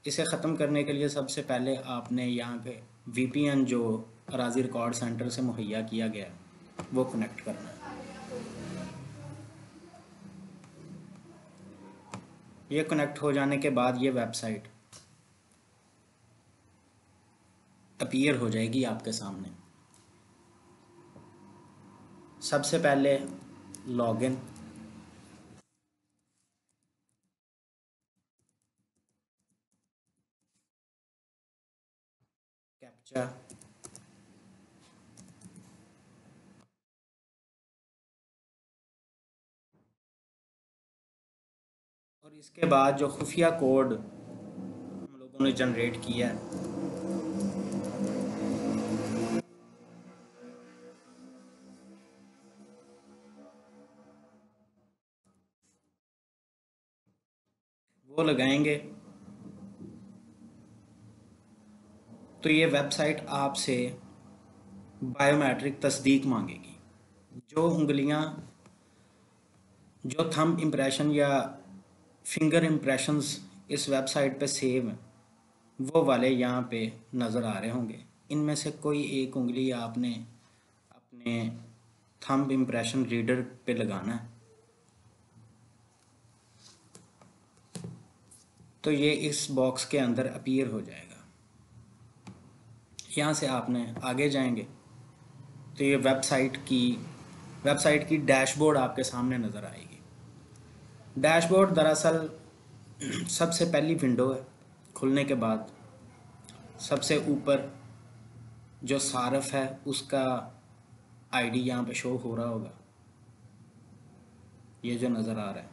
इसे ख़त्म करने के लिए सबसे पहले आपने यहाँ पे VPN जो अराजी रिकॉर्ड सेंटर से मुहैया किया गया है वो कनेक्ट करना है। ये कनेक्ट हो जाने के बाद ये वेबसाइट अपीयर हो जाएगी आपके सामने। सबसे पहले लॉगिन, कैप्चा, और इसके बाद जो खुफिया कोड हम लोगों ने जनरेट किया है वो लगाएंगे। तो ये वेबसाइट आपसे बायोमेट्रिक तस्दीक मांगेगी। जो उंगलियां, जो थंब इम्प्रेशन या फिंगर इम्प्रेशंस इस वेबसाइट पे सेव हैं वो वाले यहाँ पे नज़र आ रहे होंगे। इनमें से कोई एक उंगली आपने अपने थंब इम्प्रेशन रीडर पे लगाना है। तो ये इस बॉक्स के अंदर अपीयर हो जाएगा। यहाँ से आपने आगे जाएंगे तो ये वेबसाइट की डैशबोर्ड आपके सामने नज़र आएगी। डैशबोर्ड दरअसल सबसे पहली विंडो है। खुलने के बाद सबसे ऊपर जो सारफ है उसका आईडी यहाँ पे शो हो रहा होगा, ये जो नज़र आ रहा है।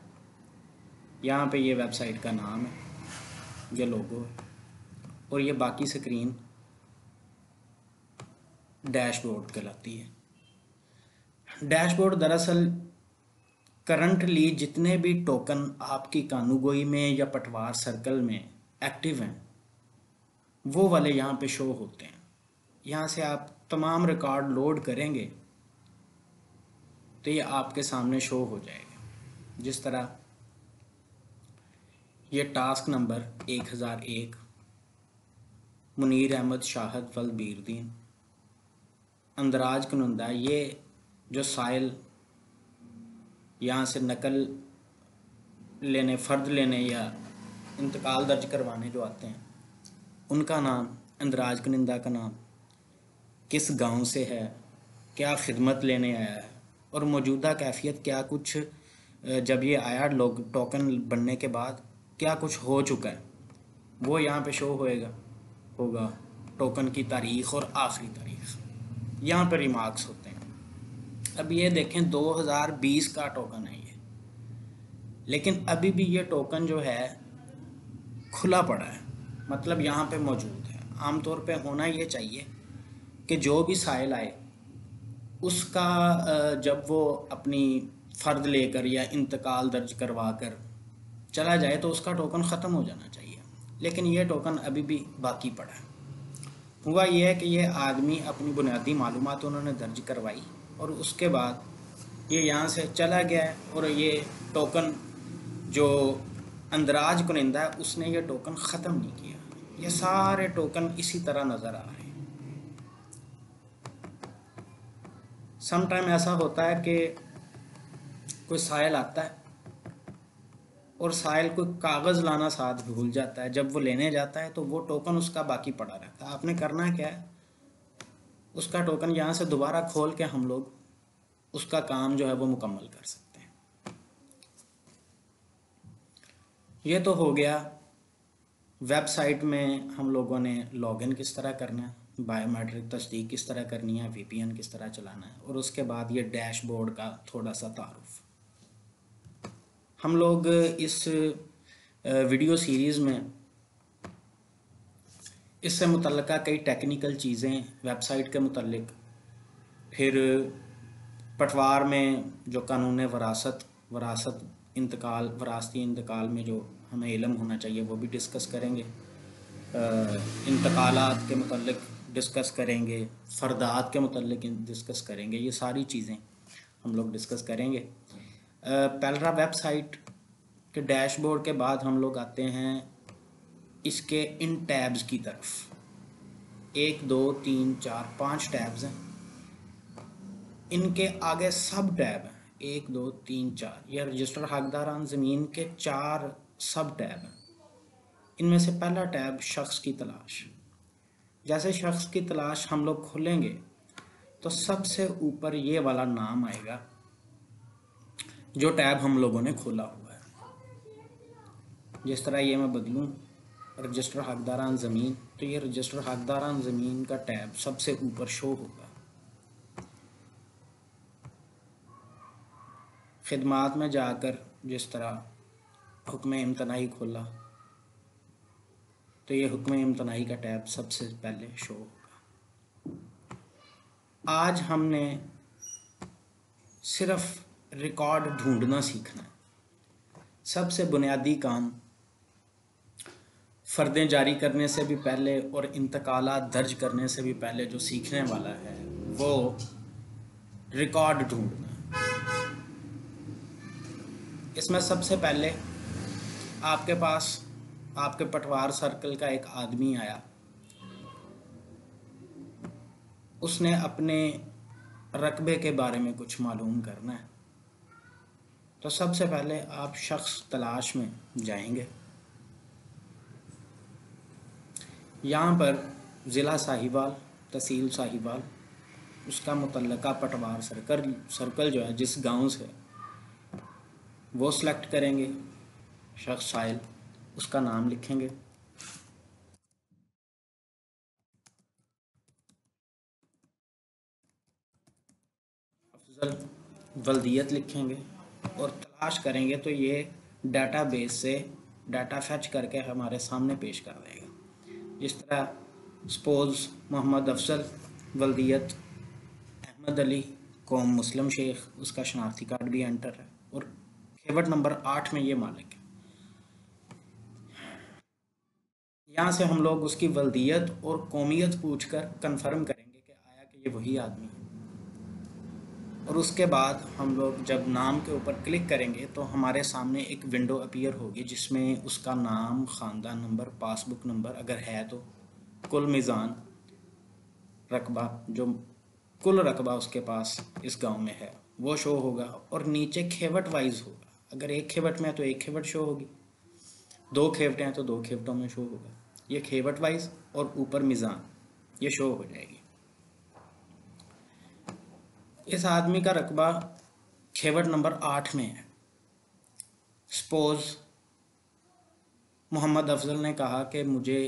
यहाँ पे ये वेबसाइट का नाम है, ये लोगो है, और ये बाकी स्क्रीन डैशबोर्ड कहलाती है। डैशबोर्ड दरअसल करंटली जितने भी टोकन आपकी कानूगोई में या पटवार सर्कल में एक्टिव हैं वो वाले यहाँ पे शो होते हैं। यहाँ से आप तमाम रिकॉर्ड लोड करेंगे तो ये आपके सामने शो हो जाएगा। जिस तरह ये टास्क नंबर 1001, मुनीर अहमद शाहद वल बीरदीन, अंदराज कनुंदा, ये जो साइल यहाँ से नकल लेने, फ़र्द लेने या इंतकाल दर्ज करवाने जो आते हैं उनका नाम, अंदराज कनिंदा का नाम, किस गांव से है, क्या खिदमत लेने आया है, और मौजूदा कैफियत क्या कुछ, जब ये आया लोग टोकन बनने के बाद क्या कुछ हो चुका है वो यहाँ पे शो होगा। टोकन की तारीख़ और आखिरी तारीख़ यहाँ पर रिमार्क्स होते हैं। अब ये देखें 2020 का टोकन है ये, लेकिन अभी भी ये टोकन जो है खुला पड़ा है, मतलब यहाँ पे मौजूद है। आमतौर पे होना ये चाहिए कि जो भी साइल आए उसका जब वो अपनी फ़र्द लेकर या इंतकाल दर्ज करवा कर चला जाए तो उसका टोकन ख़त्म हो जाना चाहिए, लेकिन ये टोकन अभी भी बाकी पड़ा है। हुआ ये है कि ये आदमी अपनी बुनियादी मालूमात उन्होंने दर्ज करवाई और उसके बाद ये यहाँ से चला गया है, और ये टोकन जो अंदराज कुनिंदा है उसने ये टोकन ख़त्म नहीं किया। ये सारे टोकन इसी तरह नज़र आ रहे हैं। सम टाइम ऐसा होता है कि कोई साइल आता है और साइल कोई कागज़ लाना साथ भूल जाता है। जब वो लेने जाता है तो वो टोकन उसका बाकी पड़ा रहता है। आपने करना क्या है, उसका टोकन यहाँ से दोबारा खोल के हम लोग उसका काम जो है वो मुकम्मल कर सकते हैं। ये तो हो गया वेबसाइट में हम लोगों ने लॉगिन किस तरह करना है, बायोमेट्रिक तस्दीक किस तरह करनी है, VPN किस तरह चलाना है, और उसके बाद ये डैशबोर्ड का थोड़ा सा तारुफ। हम लोग इस वीडियो सीरीज़ में इससे मुतल्लिका कई टेक्निकल चीज़ें वेबसाइट के मुतल्लिक, फिर पटवार में जो कानून वरासती इंतकाल में जो हमें इल्म होना चाहिए वो भी डिस्कस करेंगे। इंतकालात के मुतल्लिक डिस्कस करेंगे, फ़र्दात के मुतल्लिक डिस्कस करेंगे। ये सारी चीज़ें हम लोग डिस्कस करेंगे। पेल्रा वेबसाइट के डैशबोर्ड के बाद हम लोग आते हैं इसके इन टैब्स की तरफ। 1 2 3 4 5 टैब्स हैं, इनके आगे सब टैब हैं। 1 2 3 4, यह रजिस्टर हकदारान ज़मीन के 4 सब टैब हैं। इनमें से पहला टैब शख्स की तलाश। जैसे शख्स की तलाश हम लोग खोलेंगे तो सबसे ऊपर ये वाला नाम आएगा जो टैब हम लोगों ने खोला हुआ है। जिस तरह ये मैं बदलूं रजिस्टर हकदारान ज़मीन, तो ये रजिस्टर हकदारान ज़मीन का टैब सबसे ऊपर शो होगा। खिदमात में जाकर जिस तरह हुक्म इम्तनाई खोला तो ये हुक्म इम्तनाई का टैब सबसे पहले शो होगा। आज हमने सिर्फ रिकॉर्ड ढूंढना सीखना है। सबसे बुनियादी काम फ़र्दें जारी करने से भी पहले और इंतकालात दर्ज करने से भी पहले जो सीखने वाला है वो रिकॉर्ड ढूंढना है। इसमें सबसे पहले आपके पास आपके पटवार सर्कल का एक आदमी आया, उसने अपने रकबे के बारे में कुछ मालूम करना है। तो सबसे पहले आप शख्स तलाश में जाएंगे। यहाँ पर ज़िला साहिवाल, तहसील साहिवाल, उसका मुतल्लका पटवार सर्कल जो है जिस गांव से, वो सिलेक्ट करेंगे। शख्स साइल, उसका नाम लिखेंगे। अफजल वल्दियत लिखेंगे और तलाश करेंगे तो ये डाटाबेस से डाटा फैच करके हमारे सामने पेश कर देगा। जिस तरह सपोज मोहम्मद अफजल, वल्दियत अहमद अली, कौम मुस्लिम शेख, उसका शनाख्ती कार्ड भी एंटर है और खेवट नंबर 8 में ये मालिक है। यहाँ से हम लोग उसकी वल्दियत और कौमियत पूछकर कंफर्म करेंगे कि आया कि ये वही आदमी है। और उसके बाद हम लोग जब नाम के ऊपर क्लिक करेंगे तो हमारे सामने एक विंडो अपीयर होगी जिसमें उसका नाम, ख़ानदान नंबर, पासबुक नंबर अगर है तो, कुल मीज़ान, रकबा, जो कुल रकबा उसके पास इस गांव में है वो शो होगा। और नीचे खेवट वाइज होगा, अगर एक खेवट में है तो एक खेवट शो होगी, 2 खेवटें हैं तो 2 खेवटों में शो होगा। ये खेवट वाइज और ऊपर मीज़ान ये शो हो जाएगी। इस आदमी का रकबा खेवट नंबर 8 में है। सपोज मोहम्मद अफजल ने कहा कि मुझे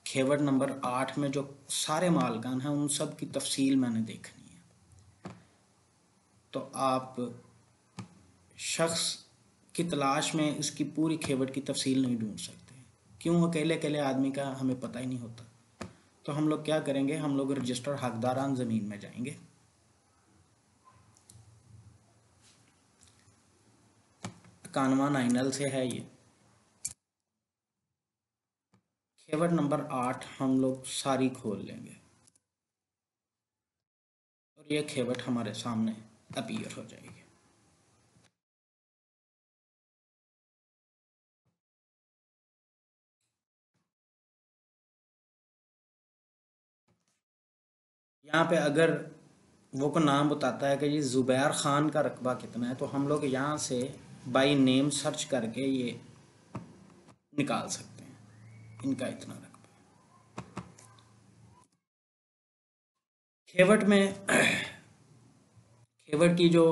खेवट नंबर 8 में जो सारे मालकान हैं उन सब की तफसील मैंने देखनी है। तो आप शख्स की तलाश में इसकी पूरी खेवट की तफसील नहीं ढूंढ सकते। क्यों? अकेले अकेले आदमी का हमें पता ही नहीं होता। तो हम लोग क्या करेंगे, हम लोग रजिस्टर हकदारान ज़मीन में जाएंगे। कानवा नाइनल से है ये। खेवट नंबर 8 हम लोग सारी खोल लेंगे और ये खेवट हमारे सामने अपीयर हो जाएगी। यहाँ पे अगर वो को नाम बताता है कि ये ज़ुबैर ख़ान का रकबा कितना है तो हम लोग यहाँ से बाई नेम सर्च करके ये निकाल सकते हैं इनका इतना रकबा। खेवट में खेवट की जो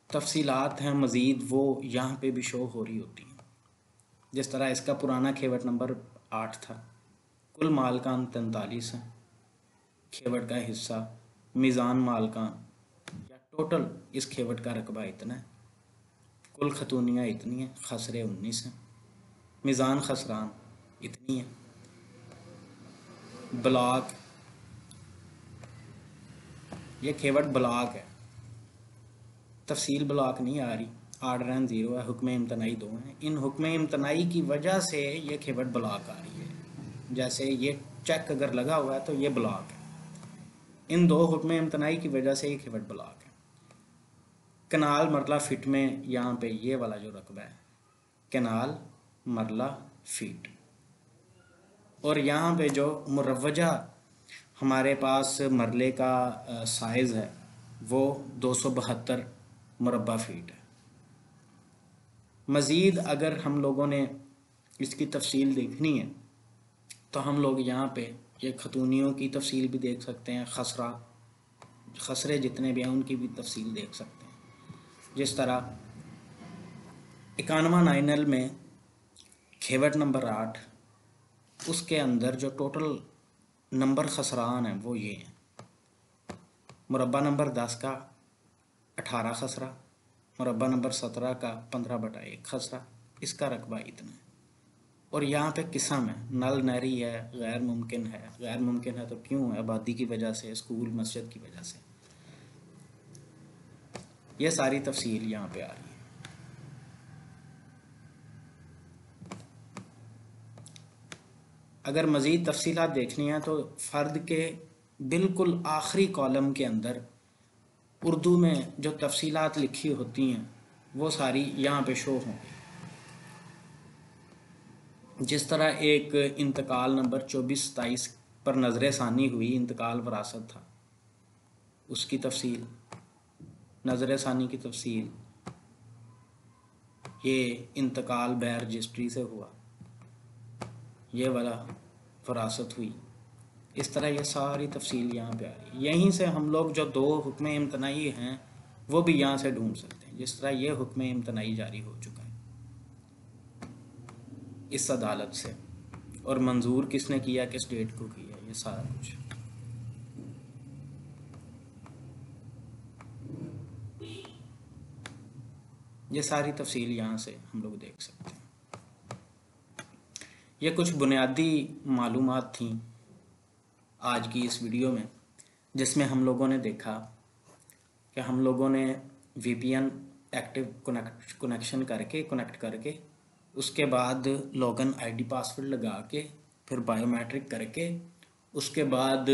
तफसीलात हैं मज़ीद वो यहाँ पे भी शो हो रही होती हैं। जिस तरह इसका पुराना खेवट नंबर 8 था, कुल मालकान 43 हैं, खेवट का हिस्सा, मीज़ान मालकान या टोटल इस खेवट का रकबा इतना है, कुल खतूनियाँ इतनी हैं, खसरे 19 हैं, मीज़ान खसरान इतनी है, ब्लॉक, ये खेवट ब्लॉक है, तफसील ब्लॉक नहीं आ रही, आर्डर एंड 0 है, हुक्म इम्तनाई 2 हैं। इन हुक्म इम्तनाई की वजह से ये खेवट ब्लॉक आ रही है। जैसे ये चेक अगर लगा हुआ है तो ये ब्लॉक है, इन 2 हुक्म इम्तनाई की वजह से ये खेवट ब्लॉक है। कनाल मरला फिट में यहाँ पे ये वाला जो रकबा है, कनाल मरला फीट, और यहाँ पे जो मुरवजा हमारे पास मरले का साइज़ है वो 272 मुरबा फीट है। मज़ीद अगर हम लोगों ने इसकी तफसील देखनी है तो हम लोग यहाँ पे ये खतूनियों की तफसील भी देख सकते हैं, खसरे जितने भी हैं उनकी भी तफसील देख सकते हैं। जिस तरह 91 में खेवट नंबर 8, उसके अंदर जो टोटल नंबर खसरान हैं वो ये हैं। मुरबा नंबर 10 का 18 खसरा, मुरबा नंबर 17 का 15/1 खसरा, इसका रकबा इतना है। और यहाँ पे किस्म है, नल नहरी है, गैर मुमकिन है। गैर मुमकिन है तो क्यों है? आबादी की वजह से, स्कूल मस्जिद की वजह से। ये सारी तफसील यहाँ पे आ रही है। अगर मज़ीद तफसीलात देखनी है तो फ़र्द के बिल्कुल आखिरी कॉलम के अंदर उर्दू में जो तफसीलात लिखी होती हैं वो सारी यहाँ पे शो होंगी। जिस तरह एक इंतकाल नंबर 24-27 पर नज़र सानी हुई, इंतकाल वरासत था, उसकी तफसील, नज़र सानी की तफसील, ये इंतकाल बैर रजिस्ट्री से हुआ, ये वाला वरासत हुई। इस तरह ये सारी तफसील यहाँ पे आ रही है। यहीं से हम लोग जो 2 हुक्म इम्तनाई हैं वो भी यहाँ से ढूंढ सकते हैं। जिस तरह ये हुक्म इम्तनाई जारी हो चुका है इस अदालत से, और मंजूर किसने किया, किस डेट को किया, ये सारा कुछ। ये सारी तफसील यहाँ से हम लोग देख सकते हैं। ये कुछ बुनियादी मालूमात थी आज की इस वीडियो में, जिसमें हम लोगों ने देखा कि हम लोगों ने VPN एक्टिव कनेक्शन कनेक्ट करके उसके बाद लॉगिन ID पासवर्ड लगा के फिर बायोमेट्रिक करके उसके बाद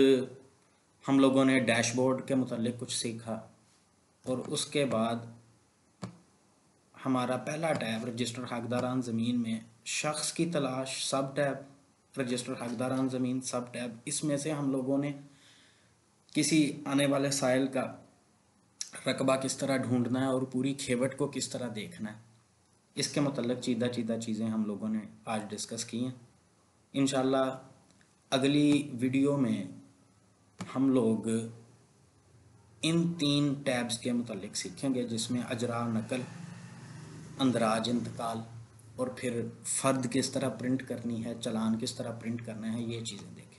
हम लोगों ने डैशबोर्ड के मुतालिक कुछ सीखा। और उसके बाद हमारा पहला टैब रजिस्टर हकदारान ज़मीन में शख्स की तलाश, सब टैब रजिस्टर हकदारान ज़मीन सब टैब, इसमें से हम लोगों ने किसी आने वाले साइल का रकबा किस तरह ढूंढना है और पूरी खेवट को किस तरह देखना है, इसके मतलब चीदा चीज़ें हम लोगों ने आज डिस्कस की हैं। इंशाल्लाह अगली वीडियो में हम लोग इन 3 टैब्स के मतलब सीखेंगे, जिसमें अजरा, नकल, अंदराज, इंतकाल, और फिर फ़र्द किस तरह प्रिंट करनी है, चलान किस तरह प्रिंट करना है, ये चीज़ें देखें।